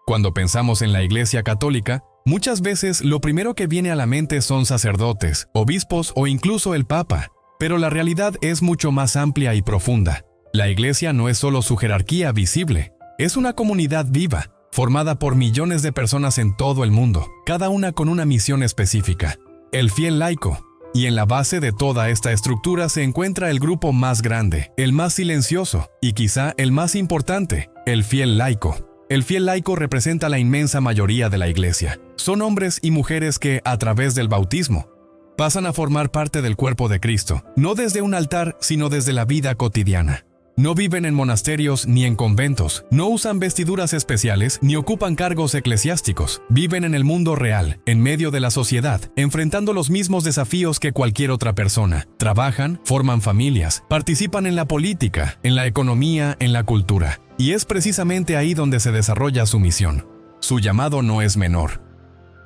Cuando pensamos en la Iglesia Católica, muchas veces lo primero que viene a la mente son sacerdotes, obispos o incluso el Papa. Pero la realidad es mucho más amplia y profunda. La Iglesia no es solo su jerarquía visible, es una comunidad viva, formada por millones de personas en todo el mundo, cada una con una misión específica: el fiel laico. Y en la base de toda esta estructura se encuentra el grupo más grande, el más silencioso y quizá el más importante: el fiel laico. El fiel laico representa la inmensa mayoría de la Iglesia. Son hombres y mujeres que, a través del bautismo, pasan a formar parte del cuerpo de Cristo, no desde un altar, sino desde la vida cotidiana. No viven en monasterios ni en conventos, no usan vestiduras especiales ni ocupan cargos eclesiásticos. Viven en el mundo real, en medio de la sociedad, enfrentando los mismos desafíos que cualquier otra persona. Trabajan, forman familias, participan en la política, en la economía, en la cultura. Y es precisamente ahí donde se desarrolla su misión. Su llamado no es menor.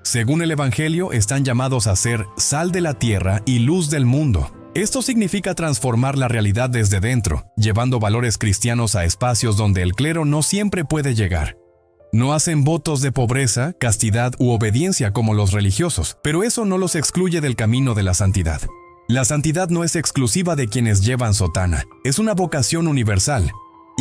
Según el Evangelio, están llamados a ser sal de la tierra y luz del mundo. Esto significa transformar la realidad desde dentro, llevando valores cristianos a espacios donde el clero no siempre puede llegar. No hacen votos de pobreza, castidad u obediencia como los religiosos, pero eso no los excluye del camino de la santidad. La santidad no es exclusiva de quienes llevan sotana, es una vocación universal.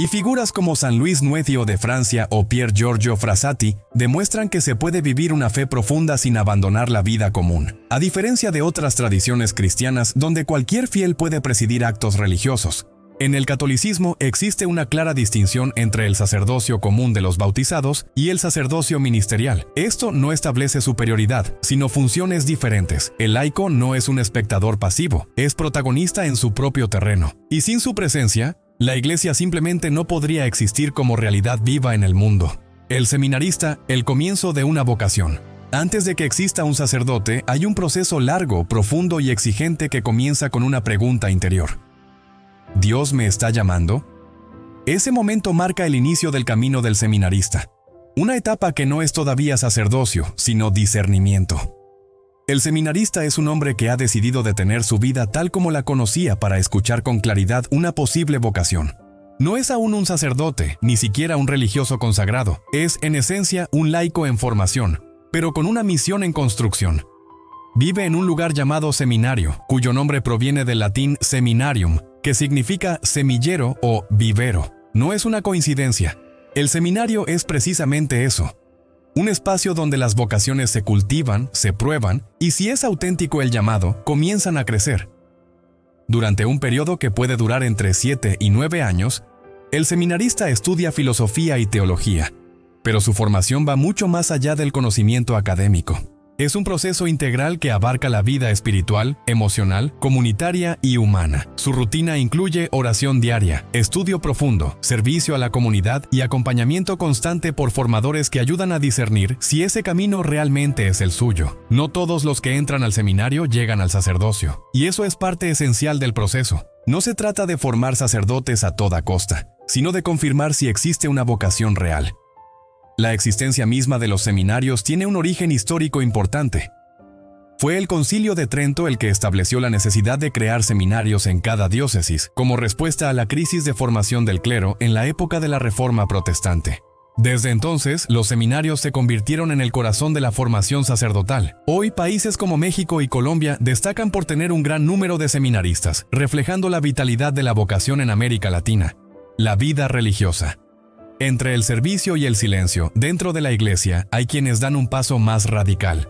Y figuras como San Luis Nuecio de Francia o Pier Giorgio Frassati demuestran que se puede vivir una fe profunda sin abandonar la vida común. A diferencia de otras tradiciones cristianas donde cualquier fiel puede presidir actos religiosos, en el catolicismo existe una clara distinción entre el sacerdocio común de los bautizados y el sacerdocio ministerial. Esto no establece superioridad, sino funciones diferentes. El laico no es un espectador pasivo, es protagonista en su propio terreno. Y sin su presencia, la Iglesia simplemente no podría existir como realidad viva en el mundo. El seminarista, el comienzo de una vocación. Antes de que exista un sacerdote, hay un proceso largo, profundo y exigente que comienza con una pregunta interior. ¿Dios me está llamando? Ese momento marca el inicio del camino del seminarista. Una etapa que no es todavía sacerdocio, sino discernimiento. El seminarista es un hombre que ha decidido detener su vida tal como la conocía para escuchar con claridad una posible vocación. No es aún un sacerdote, ni siquiera un religioso consagrado. Es, en esencia, un laico en formación, pero con una misión en construcción. Vive en un lugar llamado seminario, cuyo nombre proviene del latín seminarium, que significa semillero o vivero. No es una coincidencia. El seminario es precisamente eso. Un espacio donde las vocaciones se cultivan, se prueban, y si es auténtico el llamado, comienzan a crecer. Durante un periodo que puede durar entre 7 y 9 años, el seminarista estudia filosofía y teología, pero su formación va mucho más allá del conocimiento académico. Es un proceso integral que abarca la vida espiritual, emocional, comunitaria y humana. Su rutina incluye oración diaria, estudio profundo, servicio a la comunidad y acompañamiento constante por formadores que ayudan a discernir si ese camino realmente es el suyo. No todos los que entran al seminario llegan al sacerdocio, y eso es parte esencial del proceso. No se trata de formar sacerdotes a toda costa, sino de confirmar si existe una vocación real. La existencia misma de los seminarios tiene un origen histórico importante. Fue el Concilio de Trento el que estableció la necesidad de crear seminarios en cada diócesis, como respuesta a la crisis de formación del clero en la época de la Reforma Protestante. Desde entonces, los seminarios se convirtieron en el corazón de la formación sacerdotal. Hoy, países como México y Colombia destacan por tener un gran número de seminaristas, reflejando la vitalidad de la vocación en América Latina. La vida religiosa. Entre el servicio y el silencio, dentro de la Iglesia, hay quienes dan un paso más radical.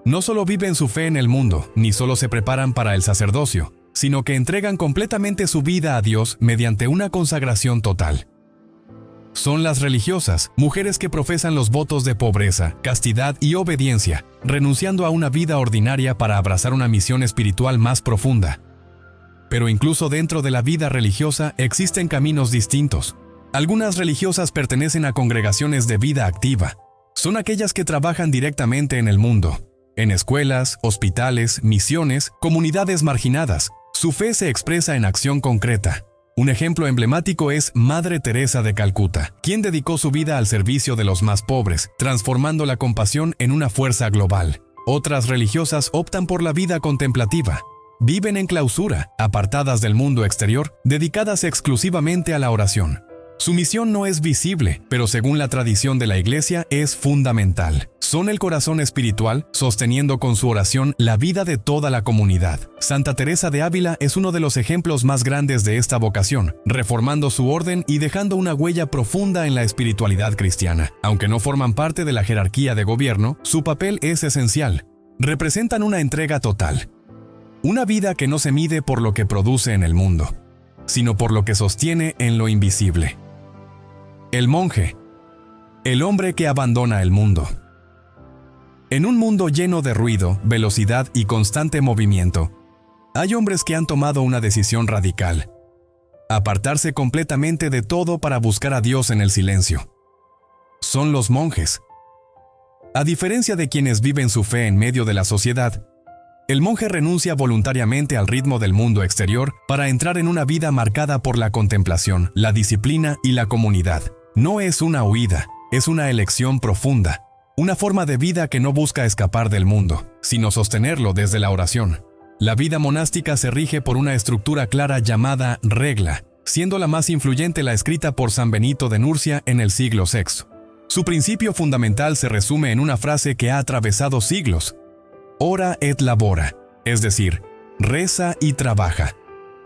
No solo viven su fe en el mundo, ni solo se preparan para el sacerdocio, sino que entregan completamente su vida a Dios mediante una consagración total. Son las religiosas, mujeres que profesan los votos de pobreza, castidad y obediencia, renunciando a una vida ordinaria para abrazar una misión espiritual más profunda. Pero incluso dentro de la vida religiosa existen caminos distintos. Algunas religiosas pertenecen a congregaciones de vida activa. Son aquellas que trabajan directamente en el mundo, en escuelas, hospitales, misiones, comunidades marginadas. Su fe se expresa en acción concreta. Un ejemplo emblemático es Madre Teresa de Calcuta, quien dedicó su vida al servicio de los más pobres, transformando la compasión en una fuerza global. Otras religiosas optan por la vida contemplativa. Viven en clausura, apartadas del mundo exterior, dedicadas exclusivamente a la oración. Su misión no es visible, pero según la tradición de la Iglesia es fundamental. Son el corazón espiritual, sosteniendo con su oración la vida de toda la comunidad. Santa Teresa de Ávila es uno de los ejemplos más grandes de esta vocación, reformando su orden y dejando una huella profunda en la espiritualidad cristiana. Aunque no forman parte de la jerarquía de gobierno, su papel es esencial. Representan una entrega total. Una vida que no se mide por lo que produce en el mundo, sino por lo que sostiene en lo invisible. El monje, el hombre que abandona el mundo. En un mundo lleno de ruido, velocidad y constante movimiento, hay hombres que han tomado una decisión radical: apartarse completamente de todo para buscar a Dios en el silencio. Son los monjes. A diferencia de quienes viven su fe en medio de la sociedad, el monje renuncia voluntariamente al ritmo del mundo exterior para entrar en una vida marcada por la contemplación, la disciplina y la comunidad. No es una huida, es una elección profunda, una forma de vida que no busca escapar del mundo, sino sostenerlo desde la oración. La vida monástica se rige por una estructura clara llamada regla, siendo la más influyente la escrita por San Benito de Nursia en el siglo VI. Su principio fundamental se resume en una frase que ha atravesado siglos: ora et labora, es decir, reza y trabaja.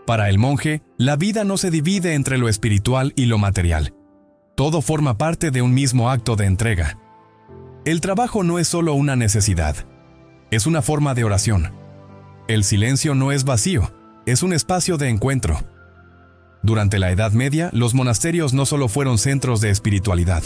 Para el monje, la vida no se divide entre lo espiritual y lo material. Todo forma parte de un mismo acto de entrega. El trabajo no es solo una necesidad, es una forma de oración. El silencio no es vacío, es un espacio de encuentro. Durante la Edad Media, los monasterios no solo fueron centros de espiritualidad,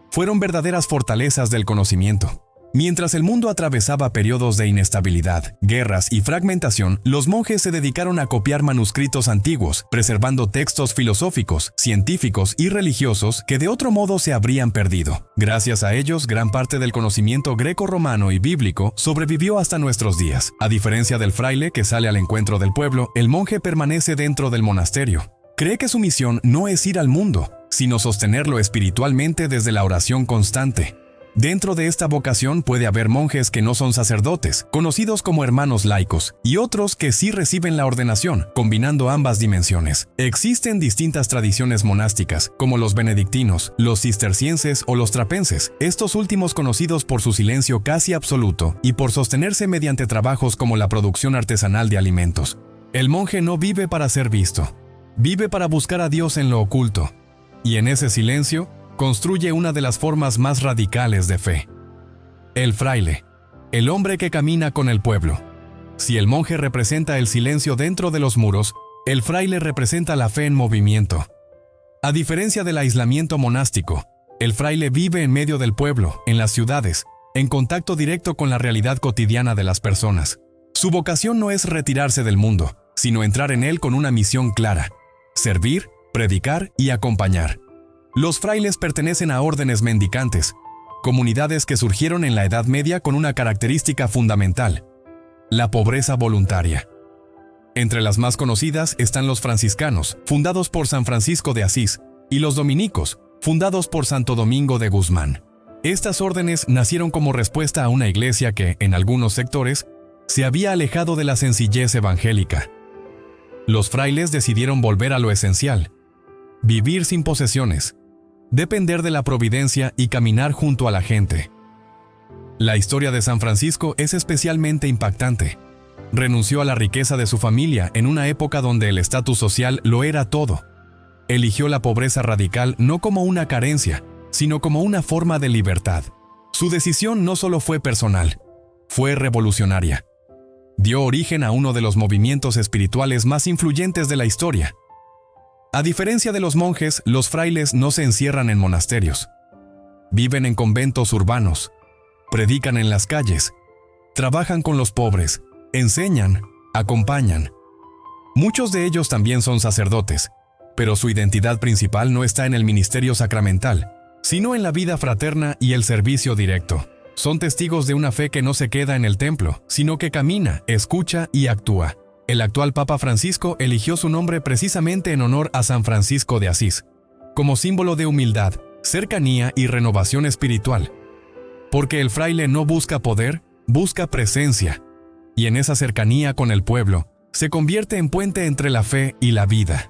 fueron verdaderas fortalezas del conocimiento. Mientras el mundo atravesaba periodos de inestabilidad, guerras y fragmentación, los monjes se dedicaron a copiar manuscritos antiguos, preservando textos filosóficos, científicos y religiosos que de otro modo se habrían perdido. Gracias a ellos, gran parte del conocimiento greco-romano y bíblico sobrevivió hasta nuestros días. A diferencia del fraile que sale al encuentro del pueblo, el monje permanece dentro del monasterio. Cree que su misión no es ir al mundo, sino sostenerlo espiritualmente desde la oración constante. Dentro de esta vocación puede haber monjes que no son sacerdotes, conocidos como hermanos laicos, y otros que sí reciben la ordenación, combinando ambas dimensiones. Existen distintas tradiciones monásticas, como los benedictinos, los cistercienses o los trapenses, estos últimos conocidos por su silencio casi absoluto y por sostenerse mediante trabajos como la producción artesanal de alimentos. El monje no vive para ser visto, vive para buscar a Dios en lo oculto, y en ese silencio construye una de las formas más radicales de fe. El fraile, el hombre que camina con el pueblo. Si el monje representa el silencio dentro de los muros, el fraile representa la fe en movimiento. A diferencia del aislamiento monástico, el fraile vive en medio del pueblo, en las ciudades, en contacto directo con la realidad cotidiana de las personas. Su vocación no es retirarse del mundo, sino entrar en él con una misión clara: servir, predicar y acompañar. Los frailes pertenecen a órdenes mendicantes, comunidades que surgieron en la Edad Media con una característica fundamental: la pobreza voluntaria. Entre las más conocidas están los franciscanos, fundados por San Francisco de Asís, y los dominicos, fundados por Santo Domingo de Guzmán. Estas órdenes nacieron como respuesta a una iglesia que, en algunos sectores, se había alejado de la sencillez evangélica. Los frailes decidieron volver a lo esencial: vivir sin posesiones, depender de la providencia y caminar junto a la gente. La historia de San Francisco es especialmente impactante. Renunció a la riqueza de su familia en una época donde el estatus social lo era todo. Eligió la pobreza radical no como una carencia, sino como una forma de libertad. Su decisión no solo fue personal, fue revolucionaria. Dio origen a uno de los movimientos espirituales más influyentes de la historia. A diferencia de los monjes, los frailes no se encierran en monasterios. Viven en conventos urbanos, predican en las calles, trabajan con los pobres, enseñan, acompañan. Muchos de ellos también son sacerdotes, pero su identidad principal no está en el ministerio sacramental, sino en la vida fraterna y el servicio directo. Son testigos de una fe que no se queda en el templo, sino que camina, escucha y actúa. El actual Papa Francisco eligió su nombre precisamente en honor a San Francisco de Asís, como símbolo de humildad, cercanía y renovación espiritual. Porque el fraile no busca poder, busca presencia, y en esa cercanía con el pueblo, se convierte en puente entre la fe y la vida.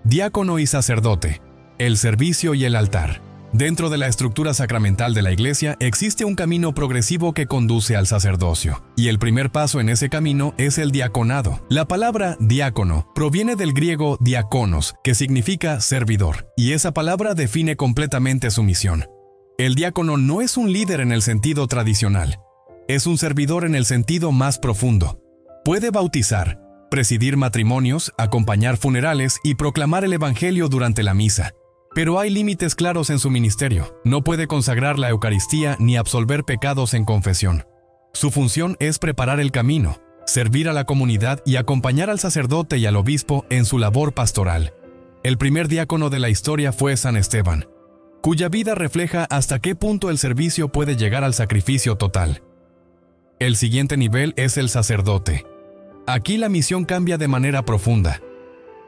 Diácono y sacerdote. El servicio y el altar. Dentro de la estructura sacramental de la Iglesia existe un camino progresivo que conduce al sacerdocio, y el primer paso en ese camino es el diaconado. La palabra diácono proviene del griego diakonos, que significa servidor, y esa palabra define completamente su misión. El diácono no es un líder en el sentido tradicional, es un servidor en el sentido más profundo. Puede bautizar, presidir matrimonios, acompañar funerales y proclamar el evangelio durante la misa. Pero hay límites claros en su ministerio. No puede consagrar la Eucaristía ni absolver pecados en confesión. Su función es preparar el camino, servir a la comunidad y acompañar al sacerdote y al obispo en su labor pastoral. El primer diácono de la historia fue San Esteban, cuya vida refleja hasta qué punto el servicio puede llegar al sacrificio total. El siguiente nivel es el sacerdote. Aquí la misión cambia de manera profunda.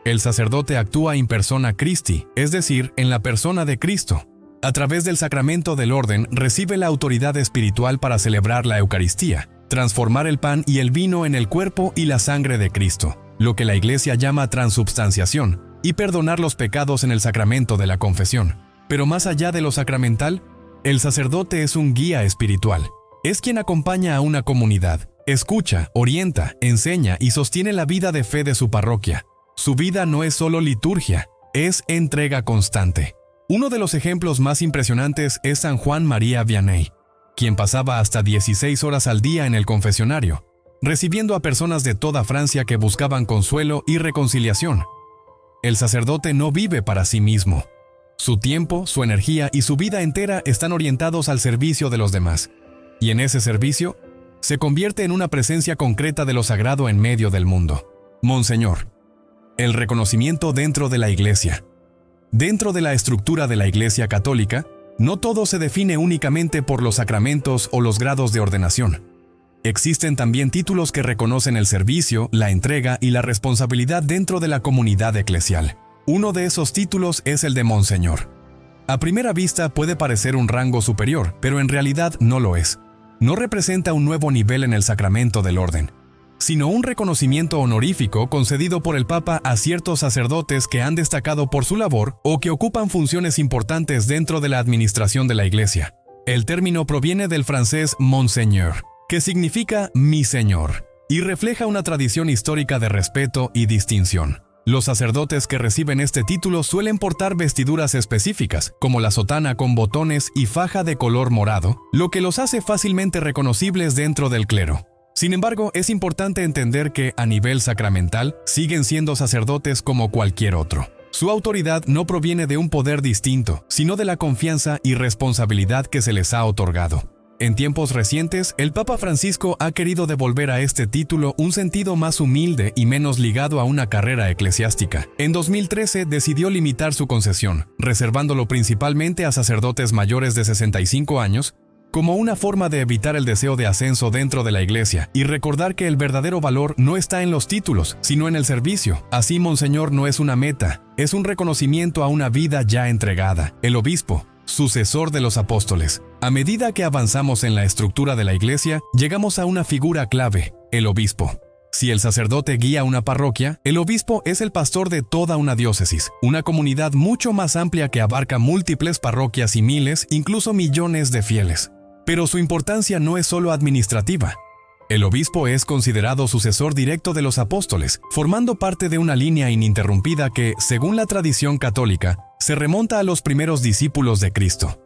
El sacerdote actúa in persona Christi, es decir, en la persona de Cristo. A través del sacramento del orden recibe la autoridad espiritual para celebrar la Eucaristía, transformar el pan y el vino en el cuerpo y la sangre de Cristo, lo que la Iglesia llama transubstanciación, y perdonar los pecados en el sacramento de la confesión. Pero más allá de lo sacramental, el sacerdote es un guía espiritual. Es quien acompaña a una comunidad, escucha, orienta, enseña y sostiene la vida de fe de su parroquia. Su vida no es solo liturgia, es entrega constante. Uno de los ejemplos más impresionantes es San Juan María Vianney, quien pasaba hasta 16 horas al día en el confesionario, recibiendo a personas de toda Francia que buscaban consuelo y reconciliación. El sacerdote no vive para sí mismo. Su tiempo, su energía y su vida entera están orientados al servicio de los demás. Y en ese servicio, se convierte en una presencia concreta de lo sagrado en medio del mundo. Monseñor. El reconocimiento dentro de la Iglesia. Dentro de la estructura de la Iglesia Católica, no todo se define únicamente por los sacramentos o los grados de ordenación. Existen también títulos que reconocen el servicio, la entrega y la responsabilidad dentro de la comunidad eclesial. Uno de esos títulos es el de Monseñor. A primera vista puede parecer un rango superior, pero en realidad no lo es. No representa un nuevo nivel en el sacramento del orden, sino un reconocimiento honorífico concedido por el Papa a ciertos sacerdotes que han destacado por su labor o que ocupan funciones importantes dentro de la administración de la Iglesia. El término proviene del francés Monseigneur, que significa mi señor, y refleja una tradición histórica de respeto y distinción. Los sacerdotes que reciben este título suelen portar vestiduras específicas, como la sotana con botones y faja de color morado, lo que los hace fácilmente reconocibles dentro del clero. Sin embargo, es importante entender que, a nivel sacramental, siguen siendo sacerdotes como cualquier otro. Su autoridad no proviene de un poder distinto, sino de la confianza y responsabilidad que se les ha otorgado. En tiempos recientes, el Papa Francisco ha querido devolver a este título un sentido más humilde y menos ligado a una carrera eclesiástica. En 2013 decidió limitar su concesión, reservándolo principalmente a sacerdotes mayores de 65 años, como una forma de evitar el deseo de ascenso dentro de la Iglesia y recordar que el verdadero valor no está en los títulos, sino en el servicio. Así, Monseñor no es una meta, es un reconocimiento a una vida ya entregada. El obispo, sucesor de los apóstoles. A medida que avanzamos en la estructura de la Iglesia, llegamos a una figura clave, el obispo. Si el sacerdote guía una parroquia, el obispo es el pastor de toda una diócesis, una comunidad mucho más amplia que abarca múltiples parroquias y miles, incluso millones de fieles. Pero su importancia no es solo administrativa. El obispo es considerado sucesor directo de los apóstoles, formando parte de una línea ininterrumpida que, según la tradición católica, se remonta a los primeros discípulos de Cristo.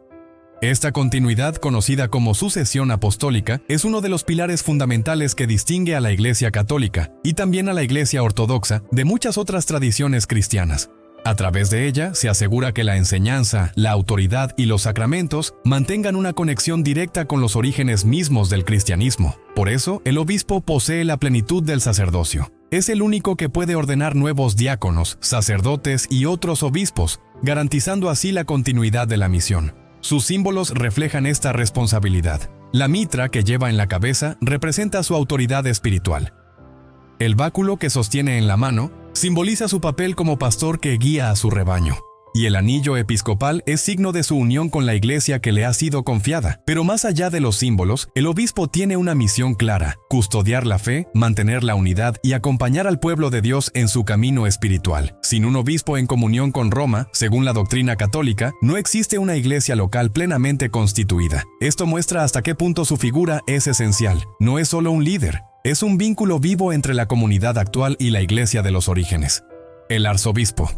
Esta continuidad, conocida como sucesión apostólica, es uno de los pilares fundamentales que distingue a la Iglesia católica y también a la Iglesia ortodoxa de muchas otras tradiciones cristianas. A través de ella se asegura que la enseñanza, la autoridad y los sacramentos mantengan una conexión directa con los orígenes mismos del cristianismo. Por eso, el obispo posee la plenitud del sacerdocio. Es el único que puede ordenar nuevos diáconos, sacerdotes y otros obispos, garantizando así la continuidad de la misión. Sus símbolos reflejan esta responsabilidad. La mitra que lleva en la cabeza representa su autoridad espiritual. El báculo que sostiene en la mano simboliza su papel como pastor que guía a su rebaño. y el anillo episcopal es signo de su unión con la iglesia que le ha sido confiada. Pero más allá de los símbolos, el obispo tiene una misión clara: custodiar la fe, mantener la unidad y acompañar al pueblo de Dios en su camino espiritual. Sin un obispo en comunión con Roma, según la doctrina católica, no existe una iglesia local plenamente constituida. Esto muestra hasta qué punto su figura es esencial. No es solo un líder, es un vínculo vivo entre la comunidad actual y la iglesia de los orígenes. El arzobispo.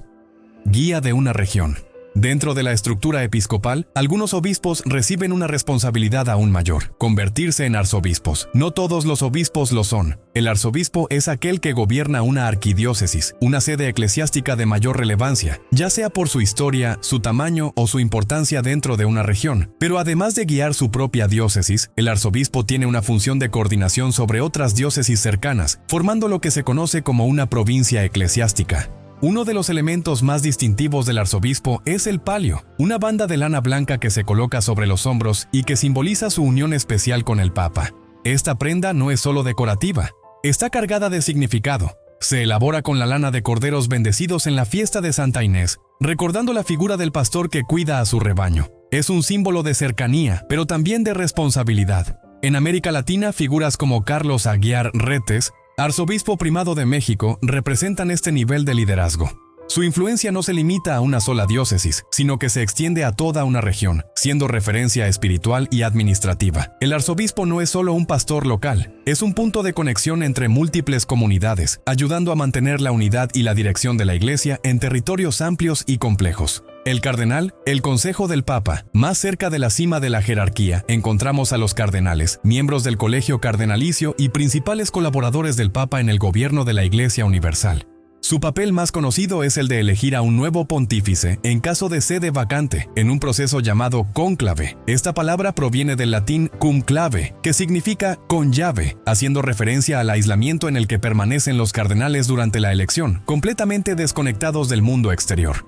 Guía de una región. Dentro de la estructura episcopal, algunos obispos reciben una responsabilidad aún mayor: convertirse en arzobispos. No todos los obispos lo son. El arzobispo es aquel que gobierna una arquidiócesis, una sede eclesiástica de mayor relevancia, ya sea por su historia, su tamaño o su importancia dentro de una región. Pero además de guiar su propia diócesis, el arzobispo tiene una función de coordinación sobre otras diócesis cercanas, formando lo que se conoce como una provincia eclesiástica. Uno de los elementos más distintivos del arzobispo es el palio, una banda de lana blanca que se coloca sobre los hombros y que simboliza su unión especial con el Papa. Esta prenda no es solo decorativa, está cargada de significado. Se elabora con la lana de corderos bendecidos en la fiesta de Santa Inés, recordando la figura del pastor que cuida a su rebaño. Es un símbolo de cercanía, pero también de responsabilidad. En América Latina, figuras como Carlos Aguiar Retes, arzobispo primado de México, representan este nivel de liderazgo. Su influencia no se limita a una sola diócesis, sino que se extiende a toda una región, siendo referencia espiritual y administrativa. El arzobispo no es solo un pastor local, es un punto de conexión entre múltiples comunidades, ayudando a mantener la unidad y la dirección de la Iglesia en territorios amplios y complejos. El cardenal, el consejo del Papa. Más cerca de la cima de la jerarquía, encontramos a los cardenales, miembros del colegio cardenalicio y principales colaboradores del Papa en el gobierno de la Iglesia Universal. Su papel más conocido es el de elegir a un nuevo pontífice en caso de sede vacante, en un proceso llamado cónclave. Esta palabra proviene del latín cum clave, que significa con llave, haciendo referencia al aislamiento en el que permanecen los cardenales durante la elección, completamente desconectados del mundo exterior.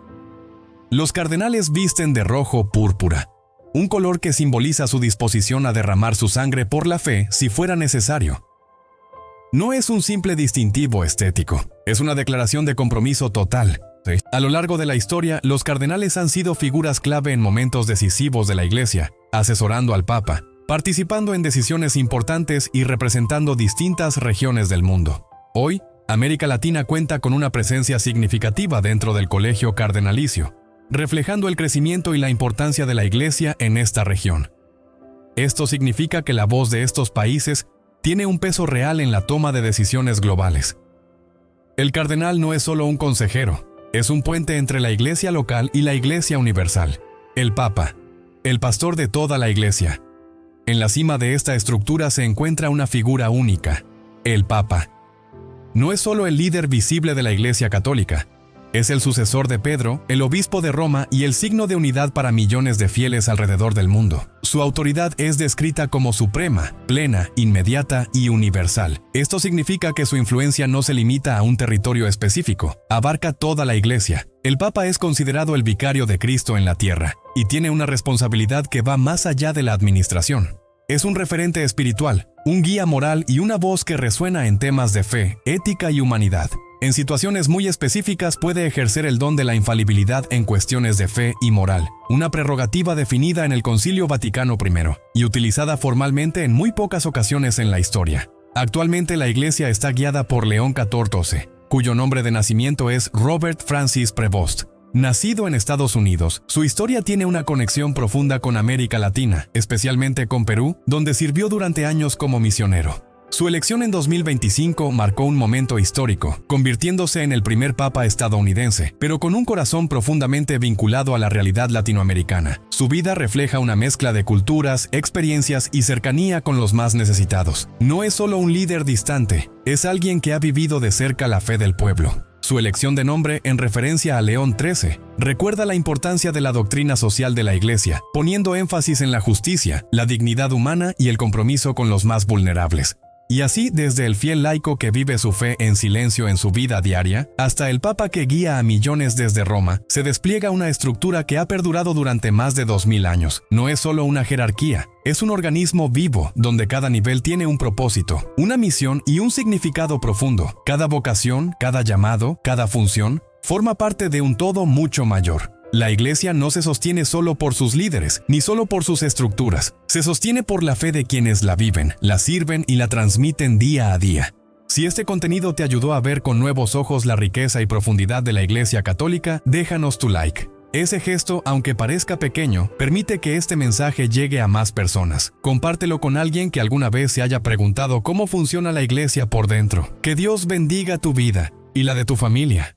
Los cardenales visten de rojo púrpura, un color que simboliza su disposición a derramar su sangre por la fe si fuera necesario. No es un simple distintivo estético, es una declaración de compromiso total. A lo largo de la historia, los cardenales han sido figuras clave en momentos decisivos de la Iglesia, asesorando al Papa, participando en decisiones importantes y representando distintas regiones del mundo. Hoy, América Latina cuenta con una presencia significativa dentro del colegio cardenalicio, reflejando el crecimiento y la importancia de la Iglesia en esta región. Esto significa que la voz de estos países tiene un peso real en la toma de decisiones globales. El cardenal no es solo un consejero, es un puente entre la Iglesia local y la Iglesia universal. El Papa, el pastor de toda la Iglesia. En la cima de esta estructura se encuentra una figura única, el Papa. No es solo el líder visible de la Iglesia católica, es el sucesor de Pedro, el obispo de Roma y el signo de unidad para millones de fieles alrededor del mundo. Su autoridad es descrita como suprema, plena, inmediata y universal. Esto significa que su influencia no se limita a un territorio específico, abarca toda la Iglesia. El Papa es considerado el vicario de Cristo en la tierra, y tiene una responsabilidad que va más allá de la administración. Es un referente espiritual, un guía moral y una voz que resuena en temas de fe, ética y humanidad. En situaciones muy específicas puede ejercer el don de la infalibilidad en cuestiones de fe y moral, una prerrogativa definida en el Concilio Vaticano I y utilizada formalmente en muy pocas ocasiones en la historia. Actualmente la Iglesia está guiada por León XIV, cuyo nombre de nacimiento es Robert Francis Prevost. Nacido en Estados Unidos, su historia tiene una conexión profunda con América Latina, especialmente con Perú, donde sirvió durante años como misionero. Su elección en 2025 marcó un momento histórico, convirtiéndose en el primer papa estadounidense, pero con un corazón profundamente vinculado a la realidad latinoamericana. Su vida refleja una mezcla de culturas, experiencias y cercanía con los más necesitados. No es solo un líder distante, es alguien que ha vivido de cerca la fe del pueblo. Su elección de nombre, en referencia a León XIII, recuerda la importancia de la doctrina social de la Iglesia, poniendo énfasis en la justicia, la dignidad humana y el compromiso con los más vulnerables. Y así, desde el fiel laico que vive su fe en silencio en su vida diaria, hasta el Papa que guía a millones desde Roma, se despliega una estructura que ha perdurado durante más de 2000 años. No es solo una jerarquía, es un organismo vivo donde cada nivel tiene un propósito, una misión y un significado profundo. Cada vocación, cada llamado, cada función, forma parte de un todo mucho mayor. La iglesia no se sostiene solo por sus líderes, ni solo por sus estructuras. Se sostiene por la fe de quienes la viven, la sirven y la transmiten día a día. Si este contenido te ayudó a ver con nuevos ojos la riqueza y profundidad de la Iglesia Católica, déjanos tu like. Ese gesto, aunque parezca pequeño, permite que este mensaje llegue a más personas. Compártelo con alguien que alguna vez se haya preguntado cómo funciona la iglesia por dentro. Que Dios bendiga tu vida y la de tu familia.